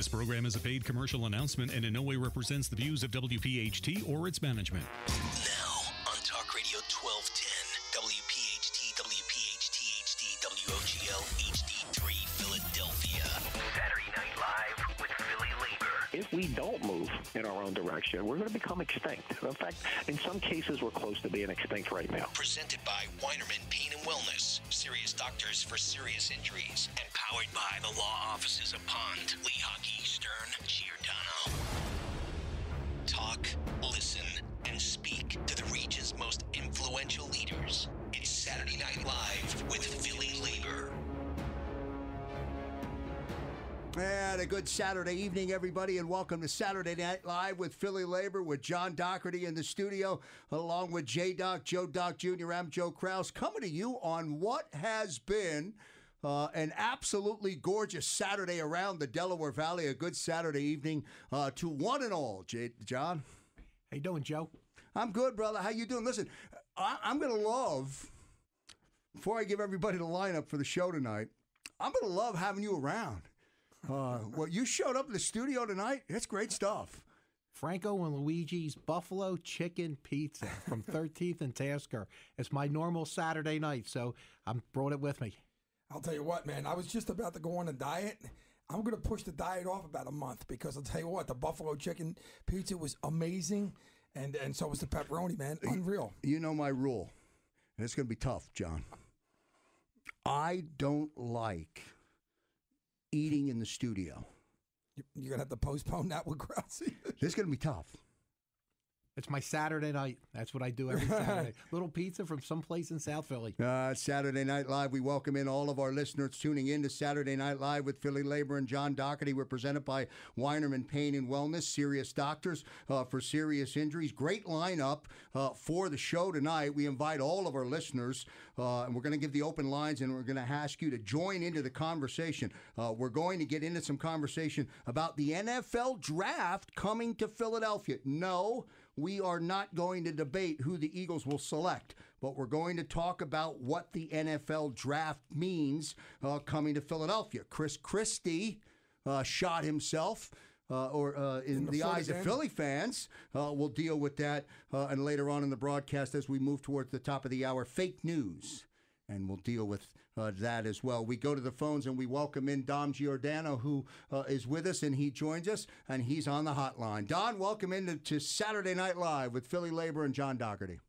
This program is a paid commercial announcement and in no way represents the views of WPHT or its management. Now on Talk Radio 1210, WPHT, WPHT HD, WOGL HD3 Philadelphia. Saturday Night Live with PhillyLabor. If we don't move in our own direction, we're going to become extinct. In fact, in some cases, we're close to being extinct right now. Presented by Weinerman Pain and Wellness, serious doctors for serious injuries, and powered by the law offices of Pond, Lehocky, Stern, Giordano. Talk, listen, and speak to the region's most influential leaders. It's Saturday Night Live with PhillyLabor. And a good Saturday evening, everybody, and welcome to Saturday Night Live with PhillyLabor with John Dougherty in the studio, along with J-Doc, Joe Doc Jr., I'm Joe Krause, coming to you on what has been an absolutely gorgeous Saturday around the Delaware Valley. A good Saturday evening to one and all. John? How you doing, Joe? I'm good, brother. How you doing? Listen, I'm going to love, before I give everybody the lineup for the show tonight, I'm going to love having you around. Well, you showed up in the studio tonight. That's great stuff. Franco and Luigi's Buffalo Chicken Pizza from 13th and Tasker. It's my normal Saturday night, so I brought it with me. I'll tell you what, man. I was just about to go on a diet. I'm going to push the diet off about a month because I'll tell you what, the Buffalo Chicken Pizza was amazing, and so was the pepperoni, man. Unreal. You know my rule, and it's going to be tough, John. I don't like eating in the studio. You're going to have to postpone that with Krause. This is going to be tough. It's my Saturday night. That's what I do every Saturday. Little pizza from someplace in South Philly. Saturday Night Live. We welcome in all of our listeners tuning in to Saturday Night Live with PhillyLabor and John Dougherty. We're presented by Weinerman Pain and Wellness, serious doctors for serious injuries. Great lineup for the show tonight. We invite all of our listeners, and we're going to give the open lines, and we're going to ask you to join into the conversation. We're going to get into some conversation about the NFL draft coming to Philadelphia. No, we are not going to debate who the Eagles will select, but we're going to talk about what the NFL draft means coming to Philadelphia. Chris Christie shot himself, in the eyes of Philly fans. We'll deal with that and later on in the broadcast as we move towards the top of the hour. Fake news. And we'll deal with that as well. We go to the phones and we welcome in Dom Giordano, who is with us, and he joins us, and he's on the hotline. Don, welcome in to Saturday Night Live with PhillyLabor and John Dougherty.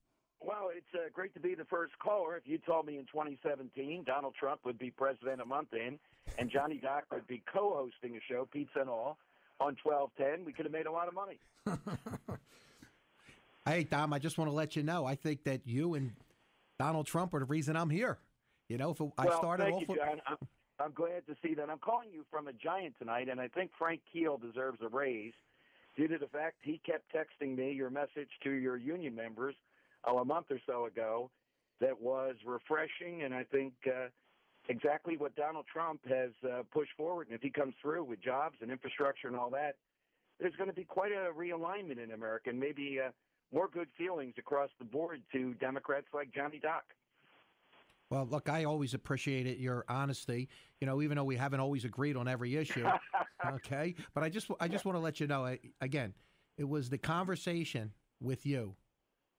Well, it's great to be the first caller. If you told me in 2017 Donald Trump would be president a month in and Johnny Doc would be co-hosting a show, Pizza and All, on 1210, we could have made a lot of money. Hey, Dom, I just want to let you know, I think that you and Donald Trump are the reason I'm here. You know, I started off with... John. I'm glad to see that. I'm calling you from a Giant tonight, and I think Frank Keel deserves a raise due to the fact he kept texting me your message to your union members a month or so ago that was refreshing, and I think exactly what Donald Trump has pushed forward. And if he comes through with jobs and infrastructure and all that, there's going to be quite a realignment in America, and maybe more good feelings across the board to Democrats like Johnny Doc. Well, look, I always appreciated your honesty, you know, even though we haven't always agreed on every issue, okay? But I just want to let you know, again, it was the conversation with you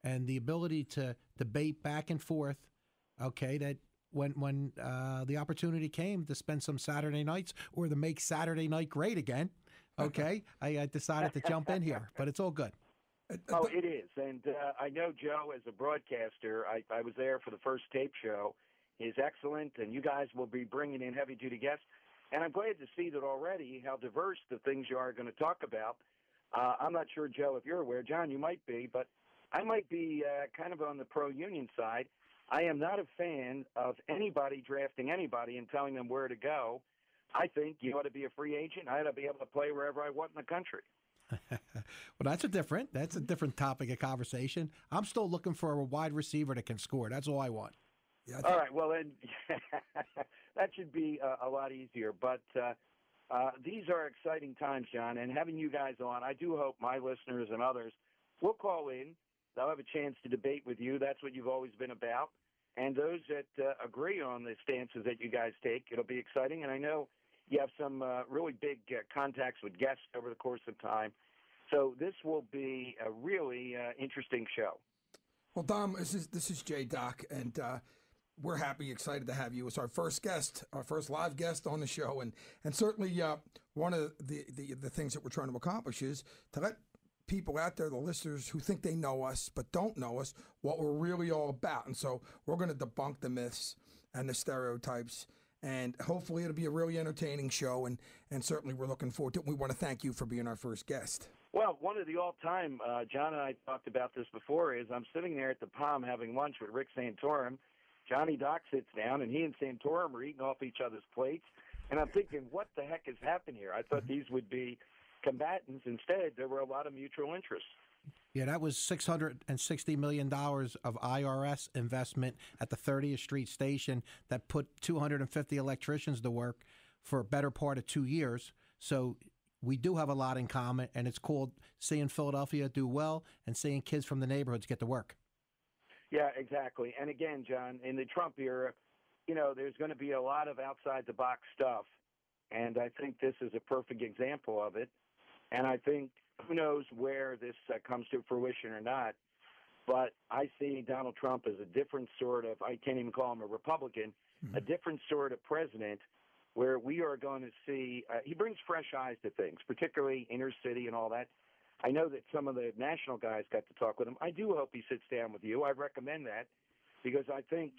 and the ability to debate back and forth, okay, that when the opportunity came to spend some Saturday nights or to make Saturday night great again, okay, I decided to jump in here, but it's all good. Oh, it is. And I know Joe, as a broadcaster, I was there for the first tape show, is excellent, and you guys will be bringing in heavy-duty guests. And I'm glad to see that already how diverse the things you are going to talk about. I'm not sure, Joe, if you're aware. John, you might be, but I might be kind of on the pro-union side. I am not a fan of anybody drafting anybody and telling them where to go. I think you ought to be a free agent. I ought to be able to play wherever I want in the country. Well, that's a different topic of conversation. I'm still looking for a wide receiver that can score. That's all I want. Yeah, all right. Well, then that should be a lot easier. But these are exciting times, John, and having you guys on, I do hope my listeners and others will call in. They'll have a chance to debate with you. That's what you've always been about. And those that agree on the stances that you guys take, it'll be exciting. And I know You have some really big contacts with guests over the course of time. So this will be a really interesting show. Well, Dom, this is J. Doc, and we're happy, excited to have you as our first guest, our first live guest on the show. And certainly one of the things that we're trying to accomplish is to let people out there, the listeners who think they know us but don't know us, what we're really all about. And so we're going to debunk the myths and the stereotypes. And hopefully it'll be a really entertaining show. And certainly we're looking forward to it. We want to thank you for being our first guest. Well, one of the all-time, John and I talked about this before, is I'm sitting there at the Palm having lunch with Rick Santorum. Johnny Doc sits down, and he and Santorum are eating off each other's plates. And I'm thinking, what the heck has happened here? I thought these would be combatants. Instead, there were a lot of mutual interests. Yeah, that was $660 million of IRS investment at the 30th Street station that put 250 electricians to work for a better part of 2 years. So we do have a lot in common, and it's called seeing Philadelphia do well and seeing kids from the neighborhoods get to work. Yeah, exactly. And again, John, in the Trump era, there's going to be a lot of outside-the-box stuff, and I think this is a perfect example of it. And I think who knows where this comes to fruition or not, but I see Donald Trump as a different sort of, I can't even call him a Republican, a different sort of president, where we are going to see, he brings fresh eyes to things, particularly inner city and all that. I know that some of the national guys got to talk with him. I do hope he sits down with you. I recommend that because I think,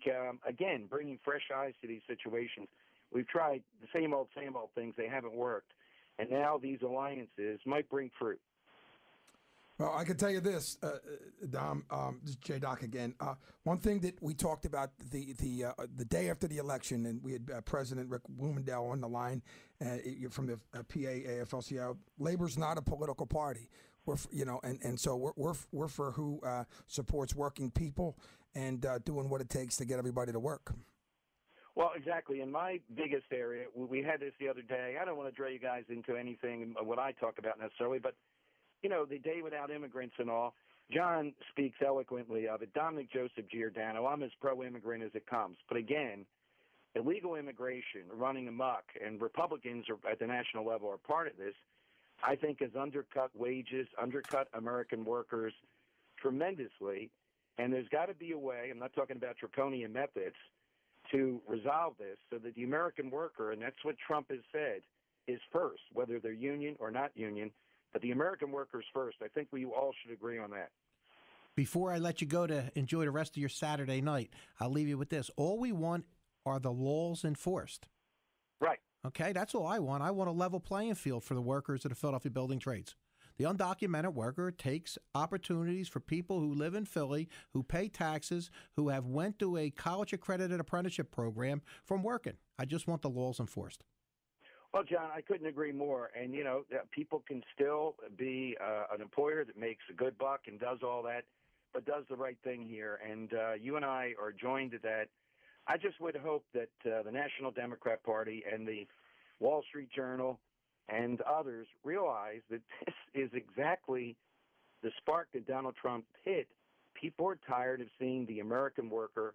again, bringing fresh eyes to these situations, we've tried the same old things. They haven't worked. And now these alliances might bring fruit. Well, I can tell you this, Dom. This is J. Doc again. One thing that we talked about the day after the election, and we had President Rick Bloomingdale on the line from the PA AFL-CIO. Labor's not a political party. We're so we're for who supports working people and doing what it takes to get everybody to work. Well, exactly. In my biggest area, we had this the other day. I don't want to draw you guys into anything what I talk about necessarily, but the day without immigrants and all. John speaks eloquently of it. Dominic Joseph Giordano, I'm as pro-immigrant as it comes. But again, illegal immigration running amok, and Republicans at the national level are part of this, I think has undercut wages, undercut American workers tremendously. And there's got to be a way, I'm not talking about draconian methods, to resolve this so that the American worker, and that's what Trump has said, is first, whether they're union or not union, but the American workers first. I think we all should agree on that. Before I let you go to enjoy the rest of your Saturday night, I'll leave you with this. All we want are the laws enforced. Right. Okay, that's all I want. I want a level playing field for the workers of the Philadelphia building trades. The undocumented worker takes opportunities for people who live in Philly, who pay taxes, who have went to a college-accredited apprenticeship program from working. I just want the laws enforced. Well, John, I couldn't agree more. And, people can still be an employer that makes a good buck and does all that, but does the right thing here. And you and I are joined to that. I just would hope that the National Democrat Party and the Wall Street Journal and others realize that this is exactly the spark that Donald Trump hit. People are tired of seeing the American worker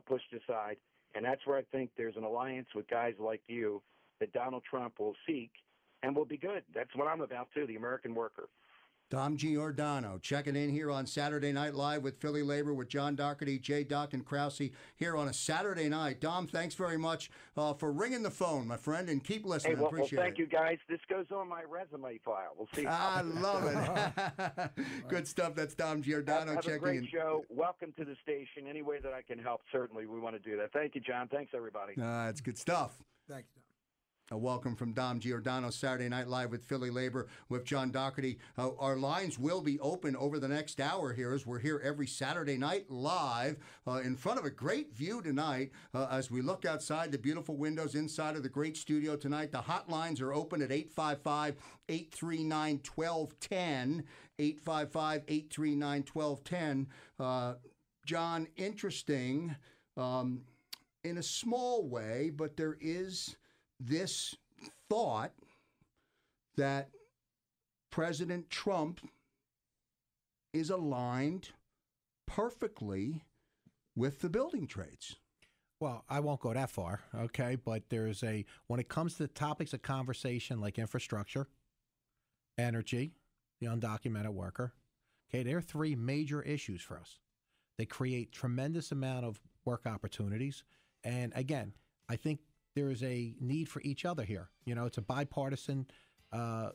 pushed aside, and that's where I think there's an alliance with guys like you that Donald Trump will seek and will be good. That's what I'm about, too, the American worker. Dom Giordano checking in here on Saturday Night Live with PhillyLabor with John Dougherty, J. Doc, and Krause here on a Saturday night. Dom, thanks very much for ringing the phone, my friend, and keep listening. Hey, well, Appreciate thank it. you, guys. This goes on my resume file. We'll see. I love it. Good stuff. That's Dom Giordano have checking a great in. show. Welcome to the station. Any way that I can help, certainly we want to do that. Thank you, John. Thanks, everybody. It's good stuff. Thank you, Dom. A welcome from Dom Giordano, Saturday Night Live with PhillyLabor with John Dougherty. Our lines will be open over the next hour here as we're here every Saturday night live in front of a great view tonight as we look outside the beautiful windows inside of the great studio tonight. The hotlines are open at 855-839-1210, 855-839-1210. John, interesting in a small way, but there is this thought that President Trump is aligned perfectly with the building trades. Well, I won't go that far, okay? But when it comes to topics of conversation like infrastructure, energy, the undocumented worker, okay, there are three major issues for us. They create tremendous amount of work opportunities. And again, I think there is a need for each other here. It's a bipartisan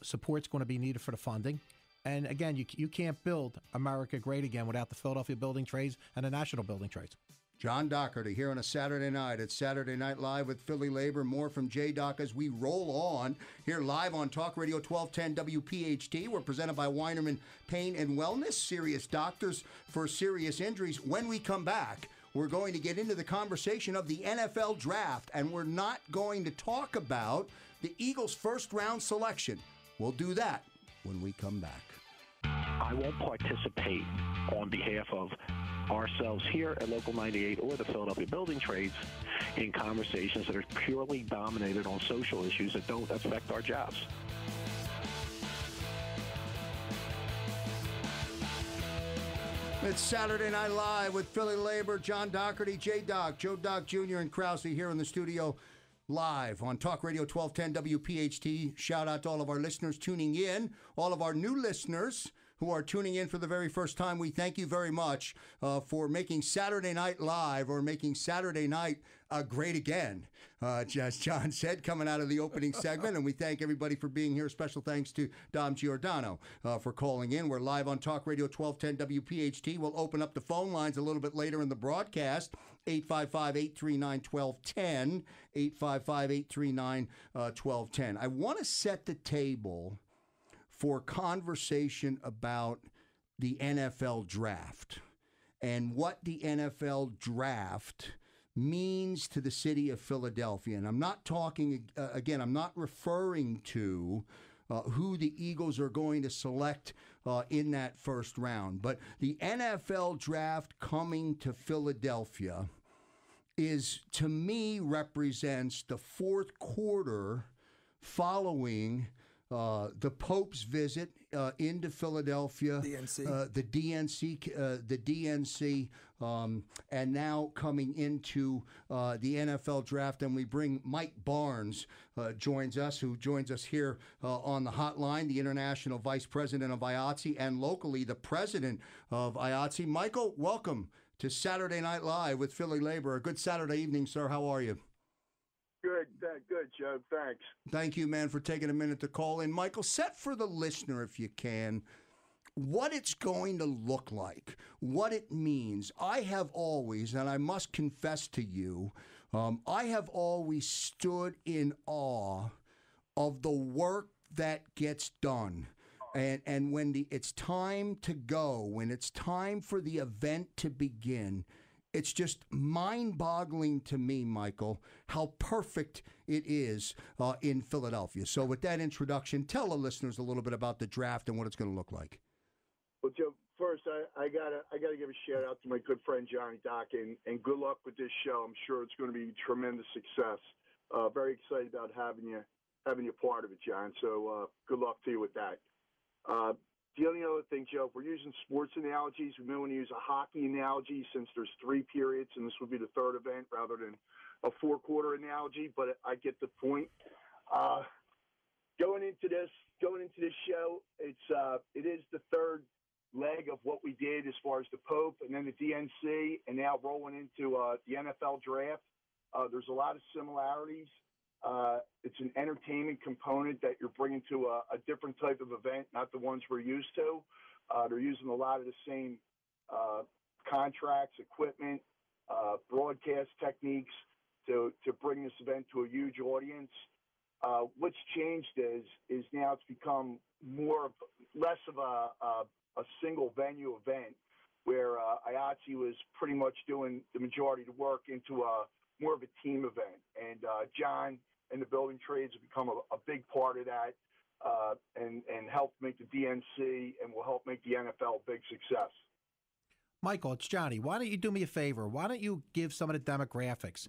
support's going to be needed for the funding. And again, you can't build America great again without the Philadelphia building trades and the national building trades. John Dougherty here on a Saturday night. It's Saturday Night Live with PhillyLabor. More from J-Doc as we roll on here live on Talk Radio 1210 WPHT. We're presented by Weinerman Pain and Wellness, serious doctors for serious injuries. When we come back, we're going to get into the conversation of the NFL draft, and we're not going to talk about the Eagles' first-round selection. We'll do that when we come back. I won't participate on behalf of ourselves here at Local 98 or the Philadelphia Building Trades in conversations that are purely dominated on social issues that don't affect our jobs. It's Saturday Night Live with PhillyLabor, John Dougherty, J-Doc, Joe Doc Jr., and Krause here in the studio live on Talk Radio 1210 WPHT. Shout out to all of our listeners tuning in, all of our new listeners who are tuning in for the very first time. We thank you very much for making Saturday Night Live, or making Saturday night great again, as John said, coming out of the opening segment. And we thank everybody for being here. Special thanks to Dom Giordano for calling in. We're live on Talk Radio 1210 WPHT. We'll open up the phone lines a little bit later in the broadcast. 855-839-1210, 855-839-1210. I want to set the table for conversation about the NFL draft and what the NFL draft means to the city of Philadelphia. And I'm not talking, again, I'm not referring to who the Eagles are going to select in that first round. But the NFL draft coming to Philadelphia to me, represents the fourth quarter following the Pope's visit into Philadelphia, the DNC, and now coming into the NFL draft. And we bring Mike Barnes who joins us here on the hotline, the International Vice President of IATSE, and locally the President of IATSE. Michael, welcome to Saturday Night Live with PhillyLabor. A good Saturday evening, sir. How are you? Good, Joe. Thanks. Thank you, man, for taking a minute to call in. Michael, set for the listener, if you can, what it's going to look like, what it means. I have always, and I must confess to you, I have always stood in awe of the work that gets done. And when it's time to go, when it's time for the event to begin, it's just mind-boggling to me, Michael, how perfect it is in Philadelphia. So with that introduction, tell the listeners a little bit about the draft and what it's going to look like. Well, Joe, first, I gotta give a shout-out to my good friend Johnny Doc, and good luck with this show. I'm sure it's going to be tremendous success. Very excited about having you part of it, John. So good luck to you with that. The only other thing, Joe, if we're using sports analogies, we may want to use a hockey analogy since there's 3 periods, and this would be the third event rather than a 4-quarter analogy, but I get the point. Going into this show, it is the third leg of what we did as far as the Pope and then the DNC, and now rolling into the NFL draft. There's a lot of similarities. It's an entertainment component that you're bringing to a different type of event, not the ones we're used to. They're using a lot of the same contracts, equipment, broadcast techniques to bring this event to a huge audience. What's changed is now it's become less of a single venue event where IATSE was pretty much doing the majority of the work into more of a team event. And John and the building trades have become a big part of that and helped make the DNC and will help make the NFL a big success. Michael, it's Johnny. Why don't you do me a favor? Why don't you give some of the demographics?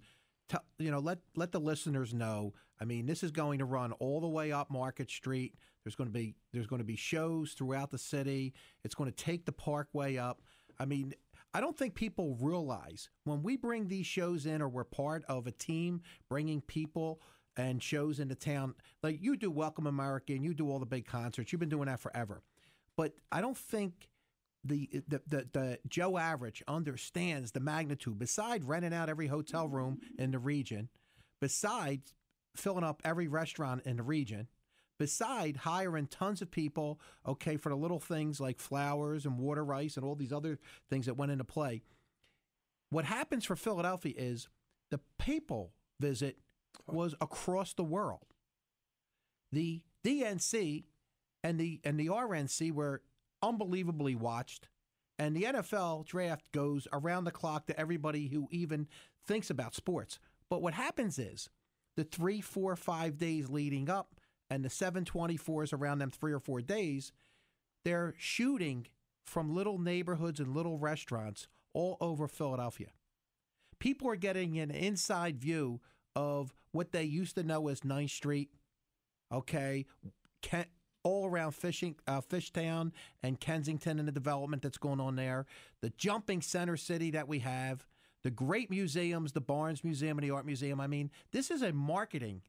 Let the listeners know. I mean, this is going to run all the way up Market Street. There's going to be shows throughout the city. It's going to take the Parkway up. I mean, I don't think people realize when we bring these shows in, or we're part of a team bringing people and shows into town, like you do Welcome America and you do all the big concerts. You've been doing that forever. But I don't think the Joe average understands the magnitude. Besides renting out every hotel room in the region, besides filling up every restaurant in the region, beside hiring tons of people, okay, for the little things like flowers and water rice and all these other things that went into play, what happens for Philadelphia is the papal visit was across the world. The DNC and the RNC were unbelievably watched, and the NFL draft goes around the clock to everybody who even thinks about sports. But what happens is the 3, 4, 5 days leading up, and the 724s around them 3 or 4 days, they're shooting from little neighborhoods and little restaurants all over Philadelphia. People are getting an inside view of what they used to know as 9th Street, okay, all around Fishtown and Kensington and the development that's going on there, the jumping center city that we have, the great museums, the Barnes Museum and the Art Museum. I mean, this is a marketing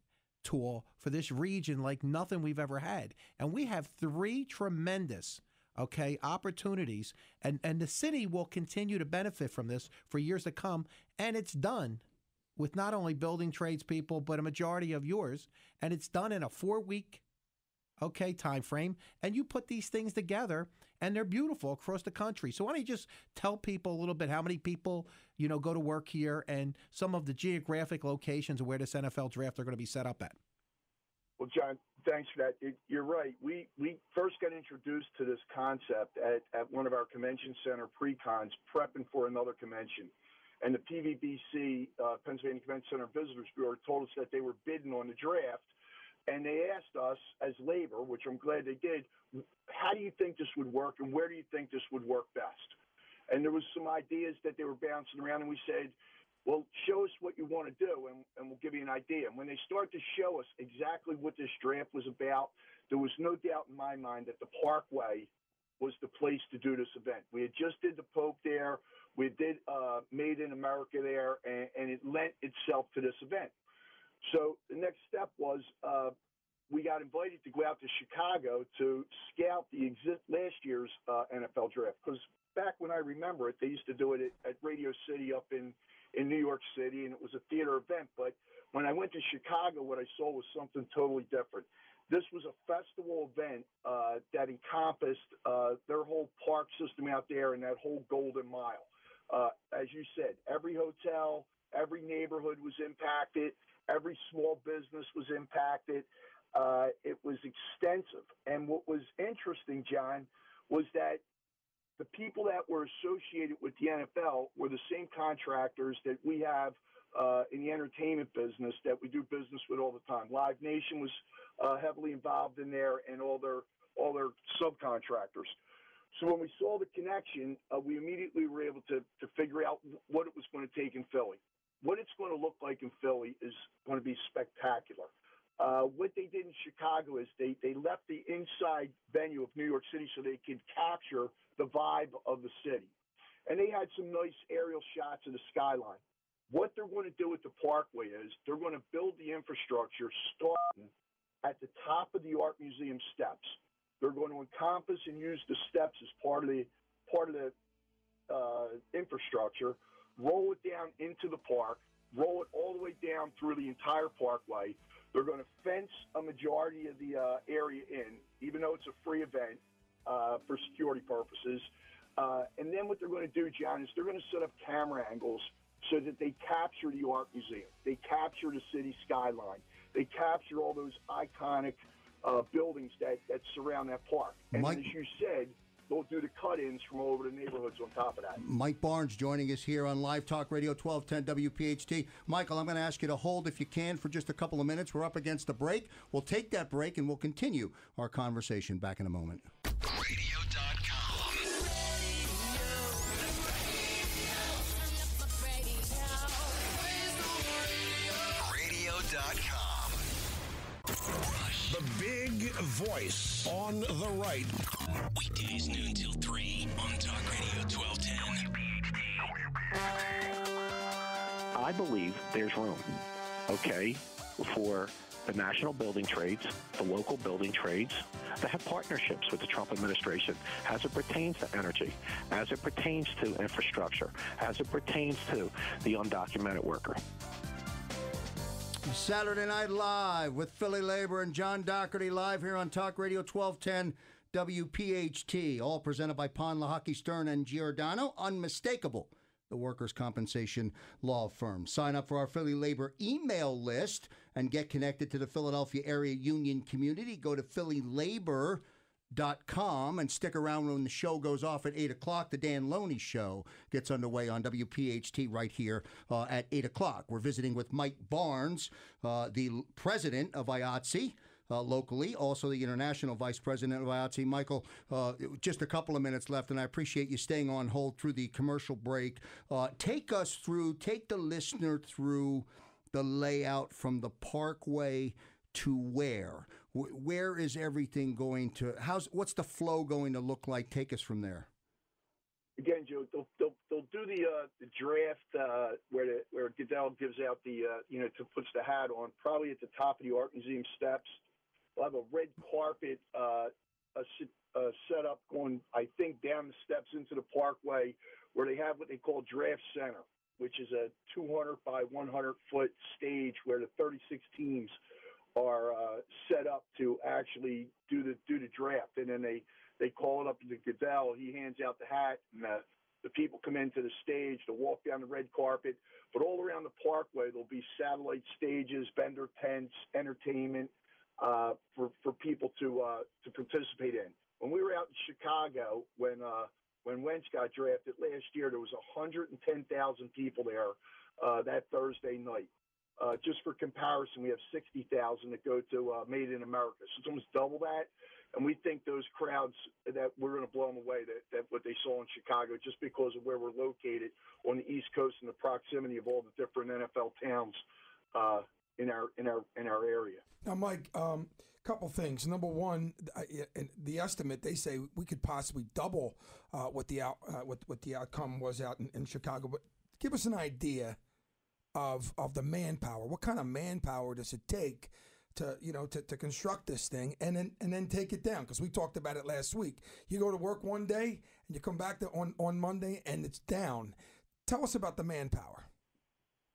tool for this region like nothing we've ever had. And we have 3 tremendous, okay, opportunities. And the city will continue to benefit from this for years to come. And it's done with not only building tradespeople, but a majority of yours. And it's done in a 4-week, okay, time frame. And you put these things together, and they're beautiful across the country. So why don't you just tell people a little bit how many people, you know, go to work here and some of the geographic locations where this NFL draft are going to be set up at? Well, John, thanks for that. You're right. We first got introduced to this concept at one of our convention center pre-cons, prepping for another convention. And the PVBC, Pennsylvania Convention Center Visitors Bureau, told us that they were bidding on the draft. And they asked us as labor, which I'm glad they did, how do you think this would work and where do you think this would work best? And there was some ideas that they were bouncing around, and we said, well, show us what you want to do, and we'll give you an idea. And when they started to show us exactly what this draft was about, there was no doubt in my mind that the Parkway was the place to do this event. We had just did the Pope there. We did Made in America there, and it lent itself to this event. So the next step was we got invited to go out to Chicago to scout last year's NFL draft. Because back when I remember it, they used to do it at Radio City up in New York City, and it was a theater event. But when I went to Chicago, what I saw was something totally different. This was a festival event that encompassed their whole park system out there and that whole Golden Mile. As you said, every hotel, every neighborhood was impacted. Every small business was impacted. It was extensive. And what was interesting, John, was that the people that were associated with the NFL were the same contractors that we have in the entertainment business that we do business with all the time. Live Nation was heavily involved in there, and all their subcontractors. So when we saw the connection, we immediately were able to figure out what it was going to take in Philly. What it's going to look like in Philly is going to be spectacular. What they did in Chicago is they left the inside venue of New York City so they could capture the vibe of the city. And they had some nice aerial shots of the skyline. What they're going to do with the Parkway is they're going to build the infrastructure starting at the top of the Art Museum steps. They're going to encompass and use the steps as part of the infrastructure, roll it down into the park, roll it all the way down through the entire Parkway. They're going to fence a majority of the area in, even though it's a free event for security purposes. And then what they're going to do, John, is they're going to set up camera angles so that they capture the Art Museum. They capture the city skyline. They capture all those iconic buildings that surround that park. And Mike, as you said, they'll do the cut-ins from all over the neighborhoods on top of that. Mike Barnes joining us here on Live Talk Radio 1210 WPHT. Michael, I'm going to ask you to hold, if you can, for just a couple of minutes. We're up against the break. We'll take that break, and we'll continue our conversation back in a moment. Radio.com. Radio.com. Rush. The big voice on the right. Weekdays noon till 3 on Talk Radio 1210. I believe there's room, okay, for the national building trades, the local building trades, to have partnerships with the Trump administration as it pertains to energy, as it pertains to infrastructure, as it pertains to the undocumented worker. Saturday Night Live with PhillyLabor and John Dougherty, live here on Talk Radio 1210 WPHT, all presented by Pond, Lehocky, Stern, and Giordano. Unmistakable, the workers' compensation law firm. Sign up for our PhillyLabor email list and get connected to the Philadelphia area union community. Go to PhillyLabor.com and stick around when the show goes off at 8 o'clock. The Dan Loney Show gets underway on WPHT right here at 8 o'clock. We're visiting with Mike Barnes, the president of IATSE. Locally, also the international vice president of IATSE. Michael, just a couple of minutes left, and I appreciate you staying on hold through the commercial break. Take the listener through the layout from the Parkway to where? Where is everything going to? What's the flow going to look like? Take us from there. Again, Joe, they'll do the draft where Goodell gives out puts the hat on, probably at the top of the Art Museum steps. We'll have a red carpet set up going, I think, down the steps into the Parkway, where they have what they call Draft Center, which is a 200 by 100-foot stage where the 36 teams are set up to actually do the draft. And then they call it up to Goodell. He hands out the hat, and the people come into the stage to walk down the red carpet. But all around the Parkway, there'll be satellite stages, vendor tents, entertainment for people to participate in. When we were out in Chicago, when Wentz got drafted last year, there was 110,000 people there that Thursday night. Just for comparison, we have 60,000 that go to Made in America. So it's almost double that. And we think those crowds, that we're going to blow them away, that what they saw in Chicago, just because of where we're located on the East Coast and the proximity of all the different NFL towns in our area. Now, Mike, couple things. Number one, the estimate, they say we could possibly double what the outcome was out in Chicago. But give us an idea of the manpower. What kind of manpower does it take to construct this thing and then take it down? Because we talked about it last week. You go to work one day and you come back on Monday and it's down. Tell us about the manpower.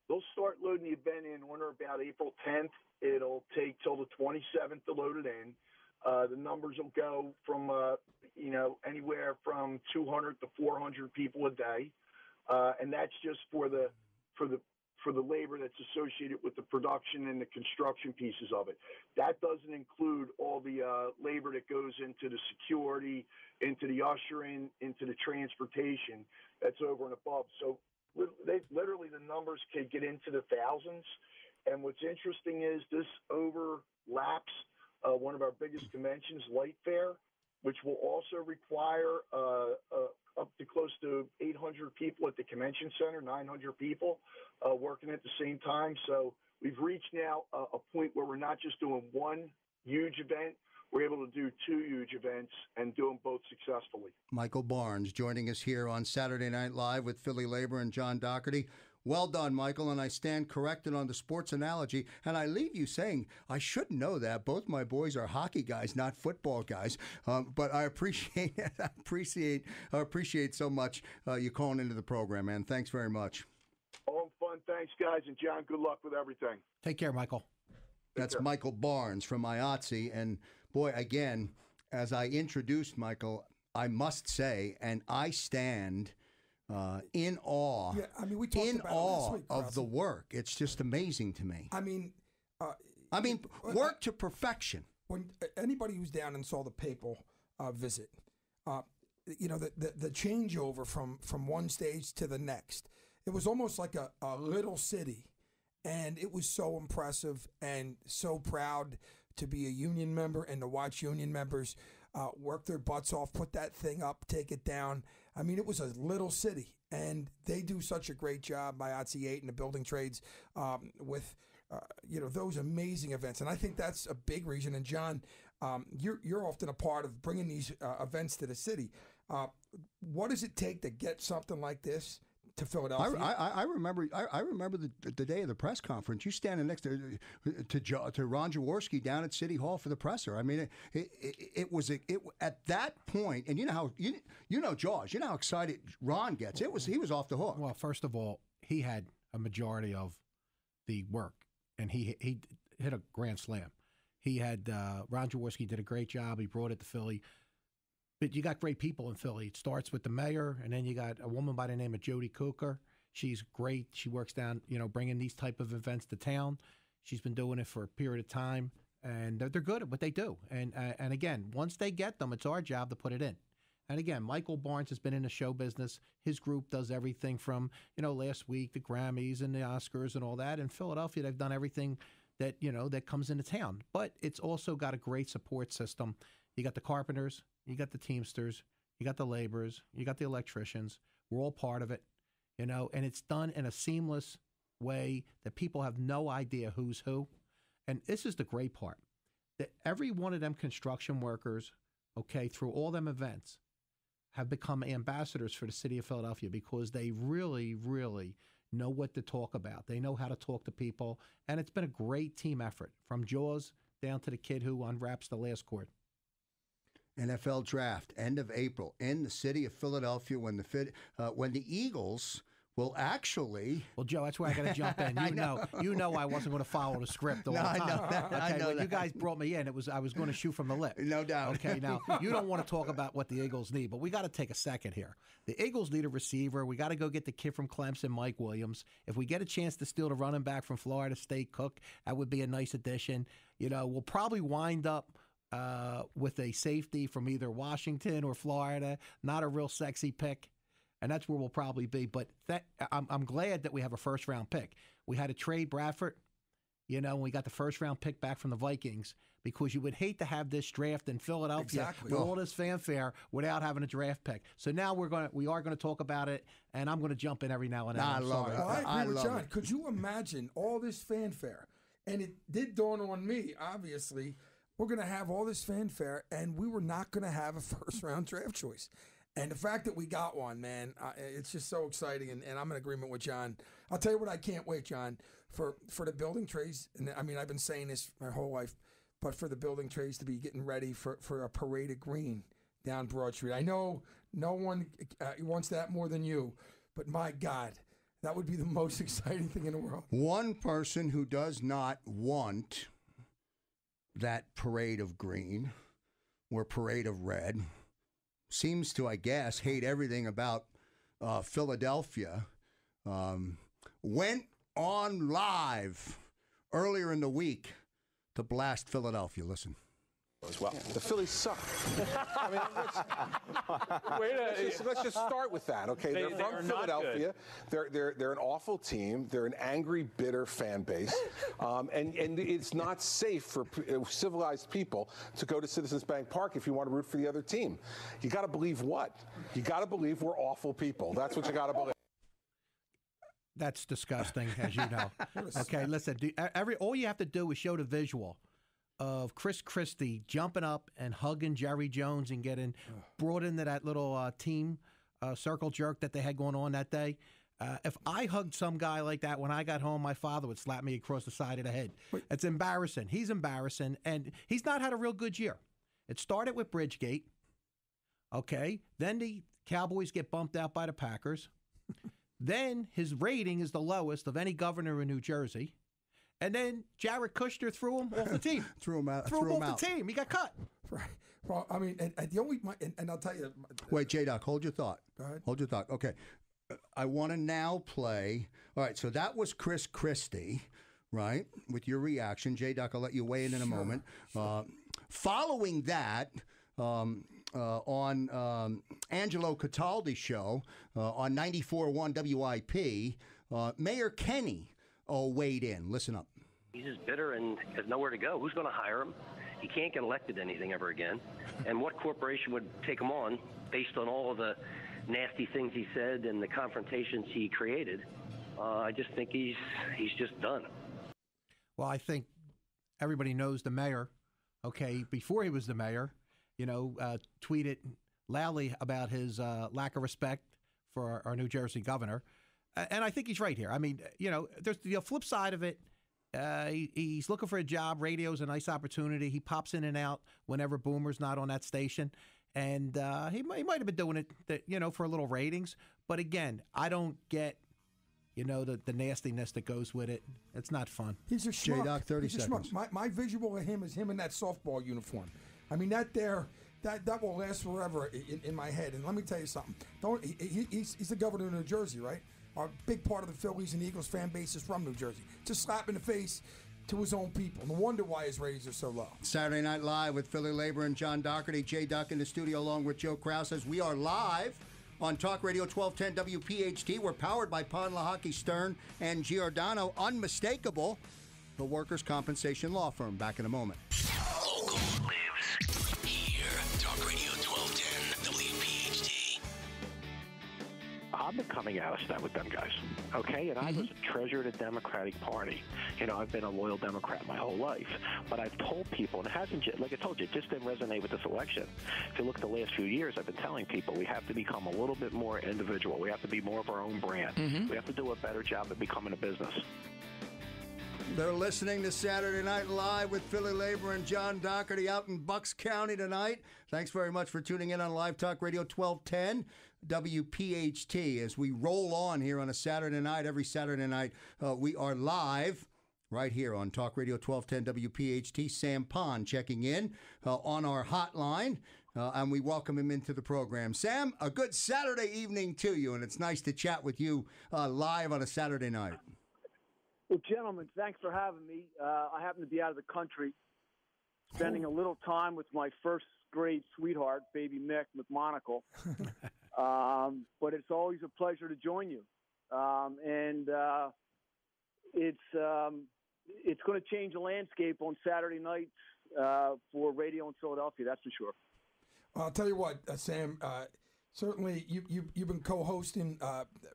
They'll start loading the event in on or about April 10th. It'll take till the 27th to load it in. The numbers will go from anywhere from 200 to 400 people a day, and that's just for the labor that's associated with the production and the construction pieces of it. That doesn't include all the labor that goes into the security, into the ushering, into the transportation. That's over and above. So literally the numbers could get into the thousands. And what's interesting is this overlaps one of our biggest conventions, Light Fair, which will also require up to close to 800 people at the convention center, 900 people working at the same time. So we've reached now a point where we're not just doing one huge event. We're able to do two huge events and do them both successfully. Michael Barnes joining us here on Saturday Night Live with PhillyLabor and John Dougherty. Well done, Michael, and I stand corrected on the sports analogy. And I leave you saying, I should know that. Both my boys are hockey guys, not football guys. But I appreciate so much you calling into the program, man. Thanks very much. All fun. Thanks, guys. And, John, good luck with everything. Take care, Michael. That's Michael Barnes from IATSE. And, boy, again, as I introduced Michael, I must say, and I stand in awe, we talked about last week, of the work. It's just amazing to me. Work to perfection. When anybody who's down and saw the papal visit, the changeover from one stage to the next, it was almost like a little city, and it was so impressive and so proud to be a union member and to watch union members work their butts off, put that thing up, take it down. I mean, it was a little city, and they do such a great job by IATSE 8 and the building trades with those amazing events. And I think that's a big reason. And John, you're often a part of bringing these events to the city. What does it take to get something like this to Philadelphia. I remember the day of the press conference. You standing next to Ron Jaworski down at City Hall for the presser. I mean, it was at that point, and you know how you know Jaws. You know how excited Ron gets. He was off the hook. Well, first of all, he had a majority of the work, and he hit a grand slam. He had Ron Jaworski did a great job. He brought it to Philly. But you got great people in Philly. It starts with the mayor, and then you got a woman by the name of Jody Cooker. She's great. She works down, bringing these type of events to town. She's been doing it for a period of time, and they're good at what they do. And again, once they get them, it's our job to put it in. And again, Michael Barnes has been in the show business. His group does everything from, last week, the Grammys and the Oscars and all that. In Philadelphia, they've done everything that, that comes into town. But it's also got a great support system. You got the carpenters, you got the Teamsters, you got the laborers, you got the electricians. We're all part of it, and it's done in a seamless way that people have no idea who's who. And this is the great part, that every one of them construction workers, through all them events, have become ambassadors for the city of Philadelphia because they really, really know what to talk about. They know how to talk to people, and it's been a great team effort from Jaws down to the kid who unwraps the last cord. NFL draft, end of April, in the city of Philadelphia, when the Eagles will actually. Well, Joe, that's where I got to jump in. You know, I wasn't going to follow the script all the time. I know that. Okay, I know when that. you guys brought me in, I was going to shoot from the lip. No doubt. Okay, now you don't want to talk about what the Eagles need, but we got to take a second here. The Eagles need a receiver. We got to go get the kid from Clemson, Mike Williams. If we get a chance to steal the running back from Florida State, Cook, that would be a nice addition. We'll probably wind up with a safety from either Washington or Florida. Not a real sexy pick, and that's where we'll probably be. But I'm glad that we have a first-round pick. We had to trade Bradford, and we got the first-round pick back from the Vikings because you would hate to have this draft in Philadelphia with all this fanfare without having a draft pick. So now we are going to talk about it, and I'm going to jump in every now and then. I love it. I agree with John. Could you imagine all this fanfare? And it did dawn on me, obviously. We're going to have all this fanfare, and we were not going to have a first-round draft choice. And the fact that we got one, man, it's just so exciting, and I'm in agreement with John. I'll tell you what, I can't wait, John, for the building trades. And I mean, I've been saying this my whole life, but for the building trades to be getting ready for a parade of green down Broad Street. I know no one wants that more than you, but my God, that would be the most exciting thing in the world. One person who does not want that parade of green or parade of red seems to, I guess, hate everything about Philadelphia. Went on live earlier in the week to blast Philadelphia. Listen. As well. The Phillies suck. I mean, let's just start with that, okay? They're from Philadelphia. They're an awful team. They're an angry, bitter fan base, and it's not safe for civilized people to go to Citizens Bank Park if you want to root for the other team. You got to believe what? You got to believe we're awful people. That's what you got to believe. That's disgusting, as you know. Okay, listen. All you have to do is show the visual of Chris Christie jumping up and hugging Jerry Jones and getting brought into that little team circle jerk that they had going on that day. If I hugged some guy like that when I got home, my father would slap me across the side of the head. It's embarrassing. He's embarrassing, and he's not had a real good year. It started with Bridgegate, okay? Then the Cowboys get bumped out by the Packers. Then his rating is the lowest of any governor in New Jersey. And then Jared Kushner threw him off the team. Threw him out. Threw him off the team. He got cut. Right. Well, I mean, and the only and I'll tell you. Wait, J-Doc, hold your thought. Go ahead. Hold your thought. Okay. I want to now play. All right, so that was Chris Christie, right? With your reaction. J-Doc, I'll let you weigh in a moment. Sure. Following that, on Angelo Cataldi's show on 94.1 WIP, Mayor Kenny weighed in. Listen up. He's just bitter and has nowhere to go. Who's going to hire him? He can't get elected to anything ever again. And what corporation would take him on based on all of the nasty things he said and the confrontations he created? I just think he's just done. Well, I think everybody knows the mayor. Okay, before he was the mayor, tweeted loudly about his lack of respect for our New Jersey governor. and I think he's right here. I mean, there's the flip side of it. He's looking for a job. Radio's a nice opportunity. He pops in and out whenever Boomer's not on that station. And he might have been doing it, for a little ratings. But again, I don't get, the nastiness that goes with it. It's not fun. He's a schmuck. J-Doc, 30 seconds. My visual of him is him in that softball uniform. I mean, that will last forever in my head. And let me tell you something. He's the governor of New Jersey, right? A big part of the Phillies and Eagles fan base is from New Jersey. Just slap in the face to his own people. No wonder why his ratings are so low. Saturday Night Live with PhillyLabor and John Dougherty. J-Duck in the studio along with Joe Krause. As we are live on Talk Radio 1210 WPHT. We're powered by Pond Lehocky Stern and Giordano. Unmistakable, the workers' compensation law firm. Back in a moment. Local lives here. Talk Radio 1210 WPHT. I've been coming out of step with them guys, okay? And I was a treasurer of the Democratic Party. I've been a loyal Democrat my whole life. But I've told people, and it hasn't, like I told you, it just didn't resonate with this election. If you look at the last few years, I've been telling people we have to become a little bit more individual. We have to be more of our own brand. We have to do a better job at becoming a business. They're listening to Saturday Night Live with PhillyLabor and John Dougherty out in Bucks County tonight. Thanks very much for tuning in on Live Talk Radio 1210 WPHT. As we roll on here on a Saturday night, every Saturday night, we are live right here on Talk Radio 1210 WPHT. Sam Pond checking in on our hotline, and we welcome him into the program. Sam, a good Saturday evening to you, and it's nice to chat with you live on a Saturday night. Well, gentlemen, thanks for having me. I happen to be out of the country, spending a little time with my first grade sweetheart, baby Mick McMonagle. But it's always a pleasure to join you. It's going to change the landscape on Saturday nights for radio in Philadelphia, that's for sure. I'll tell you what, Sam. Certainly, you've been co-hosting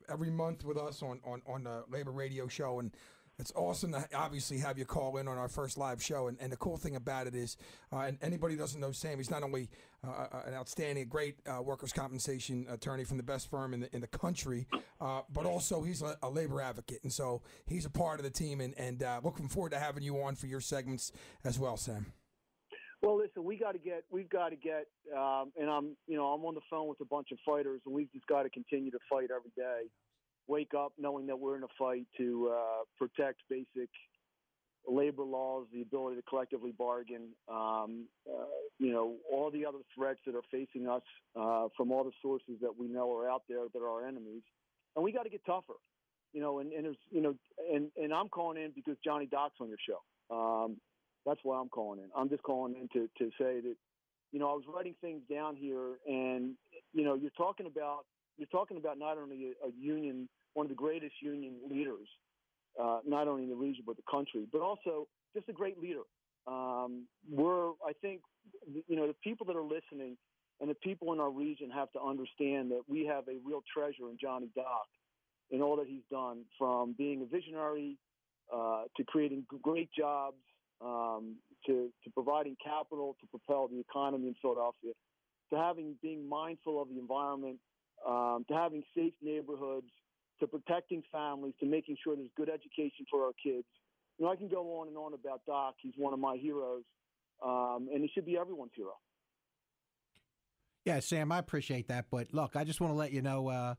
every month with us on the Labor Radio Show, and it's awesome to obviously have you call in on our first live show. And the cool thing about it is, and anybody who doesn't know Sam, he's not only an outstanding, great workers' compensation attorney from the best firm in the country, but also he's a labor advocate, and so he's a part of the team. And looking forward to having you on for your segments as well, Sam. Well, listen, we've got to get, and I'm on the phone with a bunch of fighters, and we've just got to continue to fight every day. Wake up knowing that we're in a fight to protect basic labor laws, the ability to collectively bargain, all the other threats that are facing us from all the sources that we know are out there that are our enemies. And we got to get tougher, and I'm calling in because Johnny Doc's on your show. That's why I'm calling in. I'm just calling in to say that, I was writing things down here, and you're talking about not only a union, one of the greatest union leaders, not only in the region but the country, but also just a great leader. I think, the people that are listening and the people in our region have to understand that we have a real treasure in Johnny Doc and all that he's done, from being a visionary to creating great jobs, to providing capital to propel the economy in Philadelphia, to being mindful of the environment, to having safe neighborhoods, to protecting families, to making sure there's good education for our kids. I can go on and on about Doc. He's one of my heroes, and he should be everyone's hero. Yeah, Sam, I appreciate that. But look, I just want to let you know,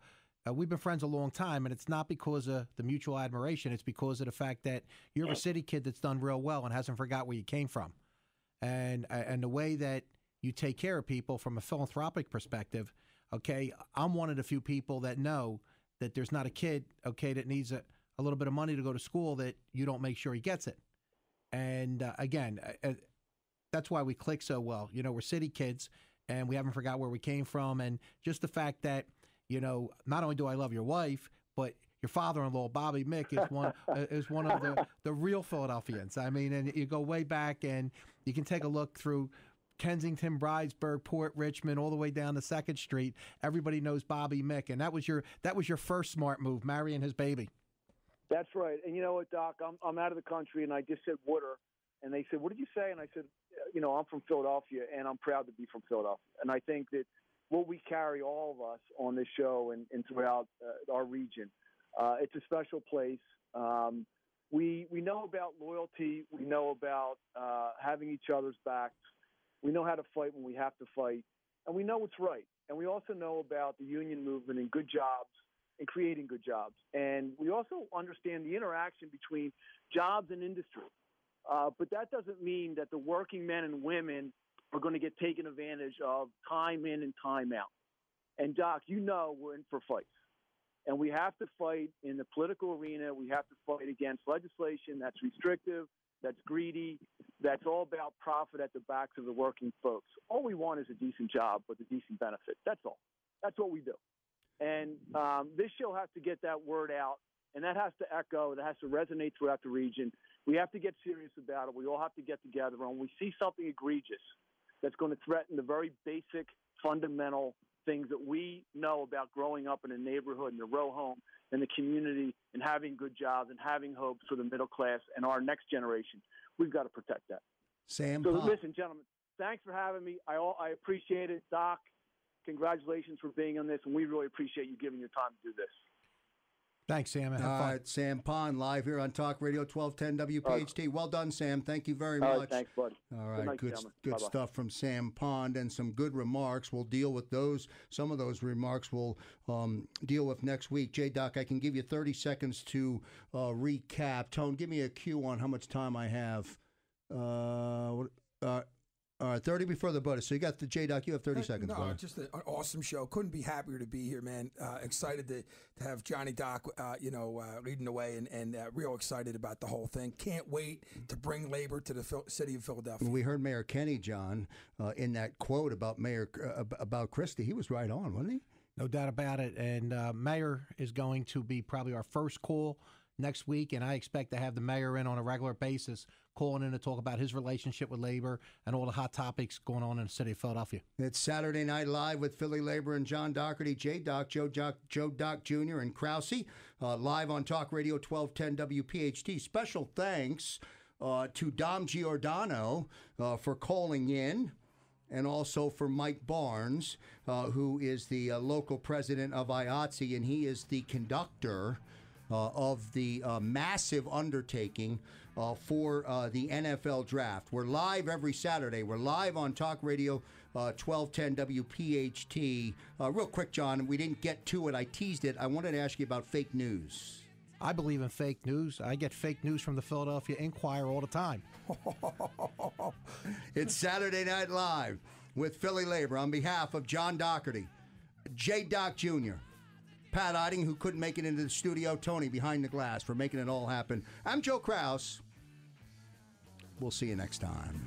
we've been friends a long time, and it's not because of the mutual admiration. It's because of the fact that you're a city kid that's done real well and hasn't forgot where you came from. And the way that you take care of people from a philanthropic perspective, okay, I'm one of the few people that know that there's not a kid, okay, that needs a little bit of money to go to school that you don't make sure he gets it. And again, that's why we click so well. We're city kids, and we haven't forgot where we came from. And just the fact that, not only do I love your wife, but your father-in-law, Bobby Mick, is one of the real Philadelphians. I mean, and you go way back, and you can take a look through Kensington, Bridesburg, Port Richmond, all the way down to 2nd Street. Everybody knows Bobby Mick, and that was your first smart move, marrying his baby. That's right. And you know what, Doc? I'm out of the country, and I just said water, and they said, "What did you say?" And I said, I'm from Philadelphia, and I'm proud to be from Philadelphia. And I think that what we carry, all of us on this show and throughout our region, It's a special place. We know about loyalty. We know about having each other's backs. We know how to fight when we have to fight, and we know what's right. And we also know about the union movement and good jobs and creating good jobs. And we also understand the interaction between jobs and industry. But that doesn't mean that the working men and women are going to get taken advantage of time in and time out. And, Doc, you know we're in for fights. And we have to fight in the political arena. We have to fight against legislation that's restrictive, that's greedy, that's all about profit at the backs of the working folks. All we want is a decent job with a decent benefit. That's all. That's what we do. And this show has to get that word out, and that has to echo, that has to resonate throughout the region. We have to get serious about it. We all have to get together. And when we see something egregious that's going to threaten the very basic, fundamental things that we know about growing up in a neighborhood, in the row home, in the community, and having good jobs and having hopes for the middle class and our next generation, we've got to protect that. Sam, so listen, gentlemen, thanks for having me. I appreciate it. Doc, congratulations for being on this, and we really appreciate you giving your time to do this. Thanks, Sam. Have fun. All right, Sam Pond, live here on Talk Radio 1210 WPHT. Well done, Sam. Thank you very much. All right, thanks, buddy. All right, good night, good stuff from Sam Pond and some good remarks. We'll deal with those. Some of those remarks we'll deal with next week. J-Doc, I can give you 30 seconds to recap. Tone, give me a cue on how much time I have. All right, 30 before the buddy. So you got the J-Doc. You have 30 seconds. No, just an awesome show. Couldn't be happier to be here, man. Excited to have Johnny Doc, leading the way, and real excited about the whole thing. Can't wait to bring labor to the city of Philadelphia. We heard Mayor Kenny, John, in that quote about about Christie. He was right on, wasn't he? No doubt about it. And Mayor is going to be probably our first call next week, and I expect to have the mayor in on a regular basis, calling in to talk about his relationship with labor and all the hot topics going on in the city of Philadelphia. It's Saturday Night Live with PhillyLabor and John Dougherty, J-Doc, Joe Doc Jr., and Krause, live on Talk Radio 1210 WPHT. Special thanks to Dom Giordano for calling in, and also for Mike Barnes, who is the local president of IATSE, and he is the conductor of the massive undertaking for the NFL draft. We're live every Saturday. We're live on Talk Radio 1210 WPHT. Real quick, John, we didn't get to it. I teased it. I wanted to ask you about fake news. I believe in fake news. I get fake news from the Philadelphia Inquirer all the time. It's Saturday Night Live with PhillyLabor on behalf of John Dougherty, J-Doc Jr., Pat Eiding, who couldn't make it into the studio, Tony behind the glass for making it all happen. I'm Joe Krause. We'll see you next time.